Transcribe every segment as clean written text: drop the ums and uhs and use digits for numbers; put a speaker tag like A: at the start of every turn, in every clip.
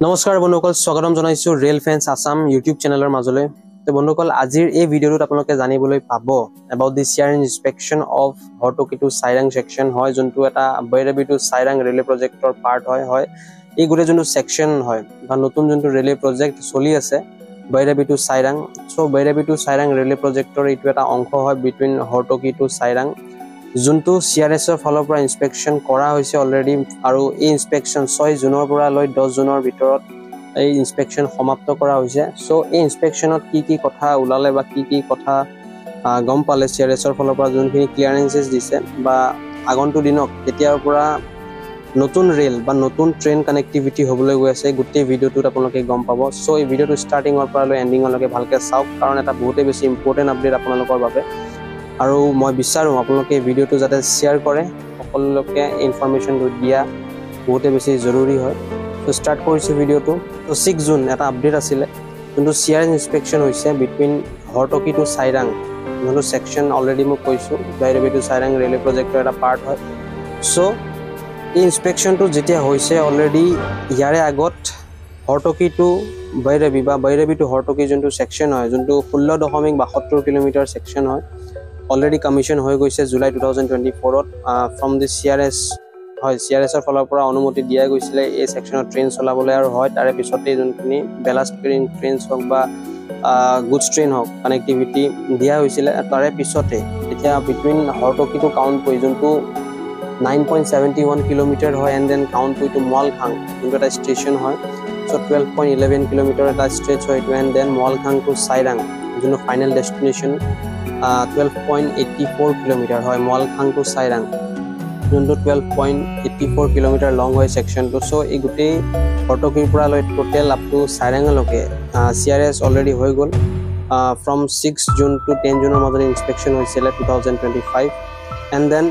A: নমস্কাৰ বন্ধুসকল, স্বাগতম জনাইছো ৰেল ফেন্স আসাম ইউটিউব চেনেলৰ মাজলৈ। তো বন্ধুসকল, আজিৰ এই ভিডিঅ'টোত আপোনালোকে জানিবলৈ পাব about the CR inspection of Hortoki to Sairang section হয়, যোনটো এটা বৈৰাবী টু চাইৰাং ৰেলৱে প্ৰজেক্টৰ পাৰ্ট হয়। এই গোটেই যোনটো সেকশন হয় বা নতুন যোনটো ৰেলৱে প্ৰজেক্ট চলি আছে বৈৰাবী to Sairang. So বৈৰাবী to Sairang railway প্ৰজেক্টৰ এইটো এটা অংশ হয় বিটুইন হৰটকি টু চাইৰাং, যোনটো চিআৰএছৰ ফালৰ পৰা ইনস্পেকশন কৰা হৈছে অলৰেডি। আৰু এই ইনস্পেকশন 6 জুনৰ পৰা লৈ 10 জুনৰ ভিতৰত এই ইনস্পেকশন সমাপ্ত কৰা হৈছে। সো এই ইনস্পেকশনত কি কথা ওলালে বা কি কথা গম পালে চিআৰএছৰ ফালৰ পৰা, যোনখিনি ক্লিয়াৰেন্সেস দিছে বা আগন্তুক দিনক কেতিয়াৰ পৰা নতুন ৰেল বা নতুন ট্ৰেইন কানেক্টিভিটি হ'বলৈ গৈ আছে, গোটেই ভিডিঅ'টোত আপোনালোকে গম পাব। সো এই ভিডিঅ'টো ষ্টাৰ্টিঙৰ পৰা লৈ এণ্ডিঙলৈকে ভালকৈ চাওক, কাৰণ এটা বহুতেই বেছি ইম্পৰ্টেণ্ট আপডেট আপোনালোকৰ বাবে। আৰু মই বিচাৰোঁ আপোনালোকে এই ভিডিঅ'টো যাতে শ্বেয়াৰ কৰে, সকলোকে ইনফৰমেশ্যনটো দিয়া বহুতেই বেছি জৰুৰী হয়। তো ষ্টাৰ্ট কৰিছোঁ ভিডিঅ'টো। তো 6 জুন এটা আপডেট আছিলে, যোনটো চিআৰএছ ইনস্পেকশন হৈছে বিটুইন হৰটকি টু চাইৰাং, যোনটো ছেকশ্যন অলৰেডি মই কৈছোঁ বৈৰাবী টু চাইৰাং ৰেলৱে প্ৰজেক্টৰ এটা পাৰ্ট হয়। সো এই ইনস্পেকশনটো যেতিয়া হৈছে অলৰেডি, ইয়াৰে আগত হৰটকি টু বৈৰাবী বা বৈৰাবী টু হৰটকি যোনটো ছেকশ্যন হয়, যোনটো 16.72 কিলোমিটাৰ ছেকশ্যন হয়, অলৰেডি কমিশ্যন হৈ গৈছে জুলাই 2024ত ফ্ৰম দি চিআৰএছ। হয়, চিআৰএছৰ ফালৰ পৰা অনুমতি দিয়া গৈছিলে এই ছেকশ্যনত ট্ৰেইন চলাবলৈ। আৰু হয়, তাৰে পিছতেই যোনখিনি বেলাষ্ট কেৰিং ট্ৰেইনছ হওক বা গুডছ ট্ৰেইন হওক কানেক্টিভিটি দিয়া হৈছিলে। তাৰে পিছতে এতিয়া বিটুইন হৰটকি টু কাউণ্টপুই, যোনটো 9.71 কিলোমিটাৰ হয়, এণ্ড দেন কাউণ্টপুই টু মোৱালখাং, যোনটো এটা ষ্টেচন হয়। চ' 12.11 কিলোমিটাৰ এটা ষ্ট্ৰেচ হয় এইটো, এণ্ড দেন মোৱালখাং টু চাইৰাং, যোনটো ফাইনেল ডেষ্টিনেশ্যন 12.84 কিলোমিটাৰ হয় মোৱালখাং টু চাইৰাং, যোনটো 12.84 কিলোমিটাৰ লং হয় ছেকশ্যনটো। চ' এই গোটেই হৰটকিৰ পৰা লৈ টোটেল আপ টু চাইৰাঙলৈকে চিআৰএছ অলৰেডি হৈ গ'ল। ফ্ৰম 6 জুন টু 10 জুনৰ মাজত ইনস্পেকশন হৈছিলে 2025। এণ্ড দেন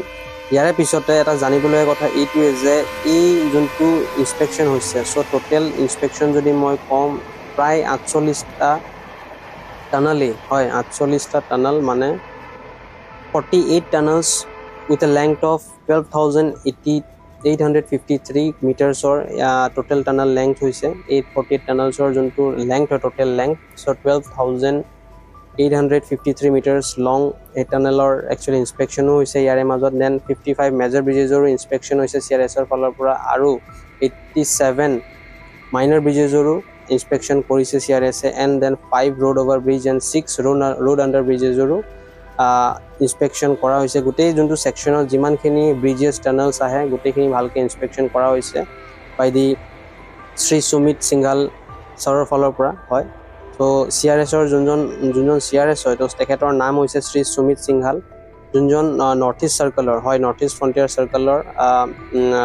A: ইয়াৰে পিছতে এটা জানিবলগীয়া কথা এইটোৱে যে এই যোনটো ইনস্পেকশন হৈছে, চ' টোটেল ইনস্পেকশন যদি মই কম প্ৰায় 48টা টানেলেই হয়, 48টা টানেল মানে 48 tunnels with a length of 12,853 মিটাৰছৰ টোটেল টানেল লেংথ হৈছে। 48 টানেলছৰ যোনটো লেংথ হয় total length, so' 12,853 metres long এই টানেলৰ একচুৱেলি ইনস্পেকশ্যনো হৈছে ইয়াৰে মাজত। দেন 55 মেজৰ ব্ৰিজেছৰো ইনস্পেকশ্যন হৈছে চিআৰএছৰ ফালৰ পৰা, আৰু 87 মাইনৰ ব্ৰিজেছৰো ইনস্পেকশ্যন কৰিছে চিআৰএছে। And then 5 road over bridge and 6 road under ব্ৰিজেছৰো ইনস্পেকশ্যন কৰা হৈছে। গোটেই যোনটো ছেকশ্যনত যিমানখিনি ব্ৰিজেছ টানেলছ আহে গোটেইখিনি ভালকৈ ইনস্পেকশ্যন কৰা হৈছে বাই দি শ্ৰী সুমিত সিংঘাল ছাৰৰ ফালৰ পৰা হয়। ত' চিআৰএছৰ যোনজন চিআৰএছ হয়, তো তেখেতৰ নাম হৈছে শ্ৰী সুমিত সিংঘাল, যোনজন নৰ্থ ইষ্ট চাৰ্কলৰ হয়, নৰ্থ ইষ্ট ফ্ৰণ্টিয়াৰ চাৰ্কলৰ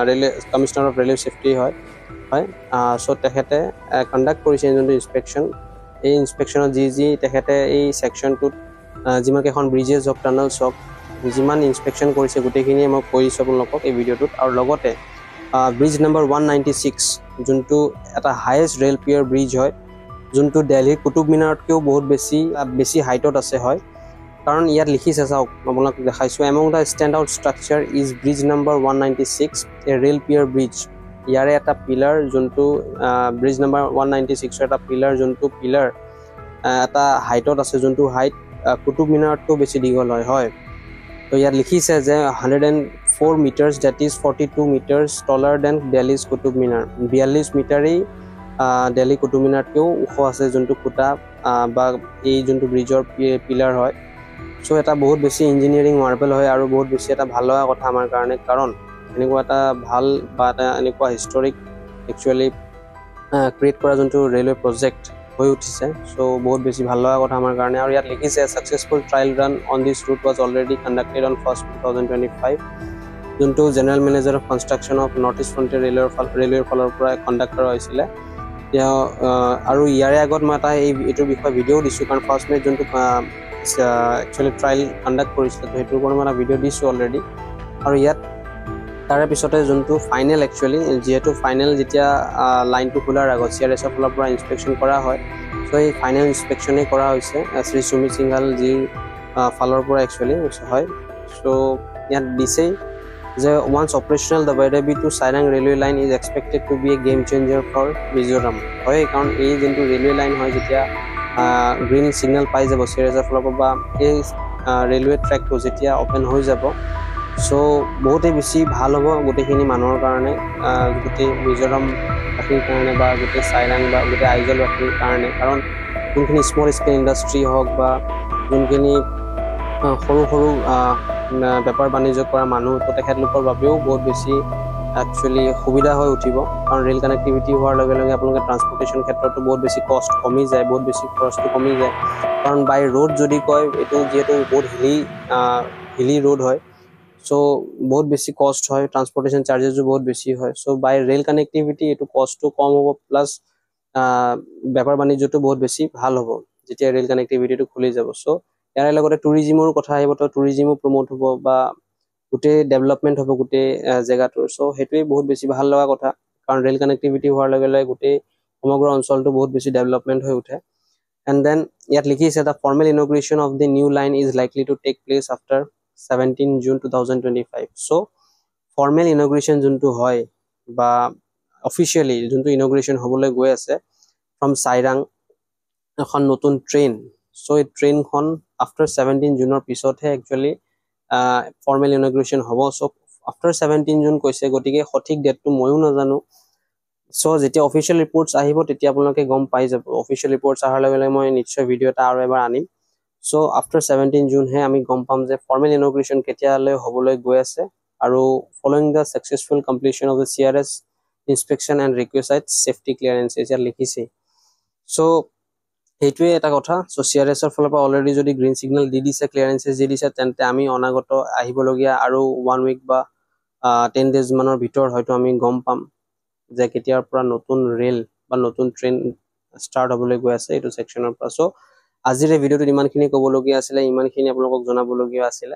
A: railway commissioner of railway safety হয়। চ' তেখেতে কণ্ডাক্ট কৰিছে যোনটো ইনস্পেকশ্যন। এই ইনস্পেকশ্যনত যি তেখেতে এই ছেকশ্যনটোত যিমানকেইখন ব্ৰিজেছ হওক টানেলছ হওক যিমান ইনস্পেকশ্যন কৰিছে গোটেইখিনিয়ে মই কৰিছোঁ আপোনালোকক এই ভিডিঅ'টোত। আৰু লগতে ব্ৰিজ নম্বৰ 196, যোনটো এটা হায়েষ্ট ৰেল পিয়াৰ ব্ৰিজ হয়, যোনটো দিল্লীৰ কুতুব মিনাৰতকৈও বহুত বেছি হাইটত আছে হয়। কাৰণ ইয়াত লিখিছে, চাওক আপোনালোকক দেখাইছোঁ, among the stand out structure is bridge number 196 a rail pier bridge. ইয়াৰে এটা পিলাৰ, যোনটো ব্ৰিজ নম্বৰ 196ৰ এটা পিলাৰ, যোনটো পিলাৰ এটা হাইটত আছে, যোনটো হাইট কুতুব মিনাৰতকৈ বেছি দীঘল হয়। তো ইয়াত লিখিছে যে 104 metres, that is 42 metres taller than Delhi's Qutub Minar. 42 মিটাৰেই দিল্লী কুতুব মিনাৰতকৈও ওখ আছে যোনটো খুটা বা এই যোনটো ব্ৰিজৰ পিলাৰ হয়। চ' এটা বহুত বেছি ইঞ্জিনিয়াৰিং মাৰ্বেল হয়, আৰু বহুত বেছি এটা ভাল লগা কথা আমাৰ কাৰণে, কাৰণ এনেকুৱা এটা ভাল বা এটা এনেকুৱা হিষ্টৰিক একচুৱেলি ক্ৰিয়েট কৰা যোনটো ৰেলৱে প্ৰজেক্ট হৈ উঠিছে। চ' বহুত বেছি ভাল লগা কথা আমাৰ কাৰণে। আৰু ইয়াত লিখিছে successful trial run on this root was already conducted on 1 2025, যোনটো general manager of construction of north east frontier ৰেলৱেৰ ফালৰ পৰা কণ্ডাক্ট কৰা হৈছিলে। আৰু ইয়াৰে আগত মই এইটোৰ বিষয়ে ভিডিঅ' দিছোঁ, কাৰণ ফাৰ্ষ্ট মেচ যোনটো একচুৱেলি ট্ৰায়েল কণ্ডাক্ট কৰিছিলে, তো সেইটোৰ ওপৰত মই এটা ভিডিঅ' দিছোঁ অলৰেডি। আৰু ইয়াত তাৰে পিছতে যোনটো ফাইনেল, একচুৱেলি যিহেতু ফাইনেল যেতিয়া লাইনটো খোলাৰ আগত চিআৰএছৰ ফালৰ পৰা ইনস্পেকশ্যন কৰা হয়, চ' এই ফাইনেল ইনস্পেকশ্যনেই কৰা হৈছে শ্ৰী সুমিত সিংঘাল জীৰ ফালৰ পৰা একচুৱেলি হয়। চ' ইয়াত দিছেই যে once operational the Vairabi to Sairang railway line is expected to be a game changer for Mizoram হয় কাৰণ এই যোনটো ৰেলৱে লাইন হয় যেতিয়া গ্ৰীণ সিগনেল পাই যাব চিৰিয়াছৰ ফালৰ পৰা বা এই ৰেলৱে ট্ৰেকটো যেতিয়া অপেন হৈ যাব সো বহুতেই বেছি ভাল হ'ব গোটেইখিনি মানুহৰ কাৰণে গোটেই মিজোৰামবাসীৰ কাৰণে বা গোটেই চাইৰাং বা গোটেই আইজলবাসীৰ কাৰণে কাৰণ যোনখিনি স্মল স্কেল ইণ্ডাষ্ট্ৰী হওক বা যোনখিনি সৰু সৰু বেপাৰ বাণিজ্য কৰা মানুহ তো তেখেতলোকৰ বাবেও বহুত বেছি একচুৱেলি সুবিধা হৈ উঠিব কাৰণ ৰেল কানেক্টিভিটি হোৱাৰ লগে লগে আপোনালোকে ট্ৰান্সপৰ্টেশ্যন ক্ষেত্ৰতো বহুত বেছি কষ্ট কমি যায় বহুত বেছি খৰচটো কমি যায় কাৰণ বাই ৰোড যদি কয় এইটো যিহেতু বহুত হিলি ৰোড হয় সো বহুত বেছি কষ্ট হয় ট্ৰান্সপৰ্টেশ্যন চাৰ্জেছো বহুত বেছি হয় সো বাই ৰেল কানেক্টিভিটি এইটো কষ্টটো কম হ'ব প্লাছ বেপাৰ বাণিজ্যটো বহুত বেছি ভাল হ'ব যেতিয়া ৰেল কানেক্টিভিটিটো খুলি যাব সো ইয়াৰ লগতে টুৰিজিমৰো কথা আহিব তো টুৰিজিমো প্ৰমোট হ'ব বা গোটেই ডেভেলপমেণ্ট হ'ব গোটেই জেগাটোৰ সো সেইটোৱেই বহুত বেছি ভাল লগা কথা কাৰণ ৰেল কানেক্টিভিটি হোৱাৰ লগে লগে গোটেই সমগ্ৰ অঞ্চলটো বহুত বেছি ডেভেলপমেণ্ট হৈ উঠে এণ্ড দেন ইয়াত লিখিছে the formal inauguration of the new line is likely to take place after 17 June 2025 so formal inauguration যোনটো হয় বা অফিচিয়েলি যোনটো ইনগ্ৰেশ্যন হ'বলৈ গৈ আছে ফ্ৰম চাইৰাং এখন নতুন ট্ৰেইন সো এই ট্ৰেইনখন আফটাৰ 17 জুনৰ পিছতহে একচুৱেলি ফৰ্মেল ইনগ্ৰেশ্যন হ'ব সো আফটাৰ 17 জুন কৈছে গতিকে সঠিক ডেটটো ময়ো নাজানো সো যেতিয়া অফিচিয়েল ৰিপৰ্টছ আহিব তেতিয়া আপোনালোকে গম পাই যাব অফিচিয়েল ৰিপৰ্টছ অহাৰ লগে লগে মই নিশ্চয় ভিডিঅ' এটা আৰু এবাৰ আনিম সো আফটাৰ 17 জুনহে আমি গম পাম যে ফৰ্মেল ইনগ্ৰেশ্যন কেতিয়ালৈ হ'বলৈ গৈ আছে আৰু following the successful completion of the CRS inspection and requisite safety clearance ইয়াত লিখিছে সো সেইটোৱে এটা কথা সো CRSৰ ফালৰ পৰা অলৰেডি যদি গ্ৰীণ সিগনেল দি দিছে ক্লিয়াৰেঞ্চেছ দি দিছে তেন্তে আমি অনাগত আহিবলগীয়া আৰু 1 উইক বা 10 ডেজ মানৰ ভিতৰত হয়তো আমি গম পাম যে কেতিয়াৰ পৰা নতুন ৰেল বা নতুন ট্ৰেইন ষ্টাৰ্ট হ'বলৈ গৈ আছে এইটো ছেকশ্যনৰ পৰা সো আজিৰ এই ভিডিঅ'টোত ইমানখিনি ক'বলগীয়া আছিলে ইমানখিনি আপোনালোকক জনাবলগীয়া আছিলে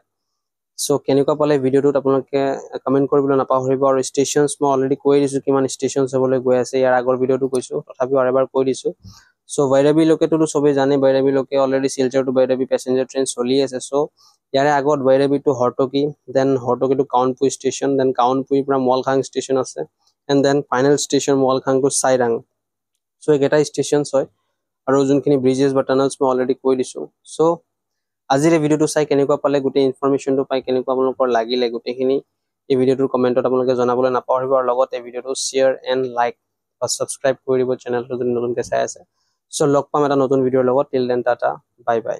A: সো কেনেকুৱা পালে ভিডিঅ'টোত আপোনালোকে কমেণ্ট কৰিবলৈ নাপাহৰিব আৰু ষ্টেচনছ মই অলৰেডি কৈ দিছোঁ কিমান ষ্টেচনছ হ'বলৈ গৈ আছে ইয়াৰ আগৰ ভিডিঅ'টো কৈছোঁ তথাপিও আৰু এবাৰ কৈ দিছোঁ সো বাইৰাবিলৈকেতো চবেই জানে বাইৰাবিলৈকে already Silchar to Bairabi passenger train চলি আছে সো ইয়াৰে আগত Bairabi to Hortoki then Hortoki to Kawnpui station then কাউনপুৰীৰ পৰা মলখাং ষ্টেচন আছে and then final station Mualkhang to Sairang so এইকেইটা ষ্টেচনছ হয় আৰু যোনখিনি ব্ৰিজেছ বা টানেলছ মই অলৰেডি কৈ দিছোঁ সো আজিৰ এই ভিডিঅ'টো চাই কেনেকুৱা পালে গোটেই ইনফৰমেশ্যনটো পাই কেনেকুৱা আপোনালোকৰ লাগিলে গোটেইখিনি এই ভিডিঅ'টোৰ কমেণ্টত আপোনালোকে জনাবলৈ নাপাহৰিব আৰু লগতে ভিডিঅ'টো শ্বেয়াৰ এণ্ড লাইক বা ছাবস্ক্ৰাইব কৰি দিব চেনেলটো যদি নতুনকৈ চাই আছে সো লগ পাম এটা নতুন ভিডিঅ'ৰ লগত till then tata bye bye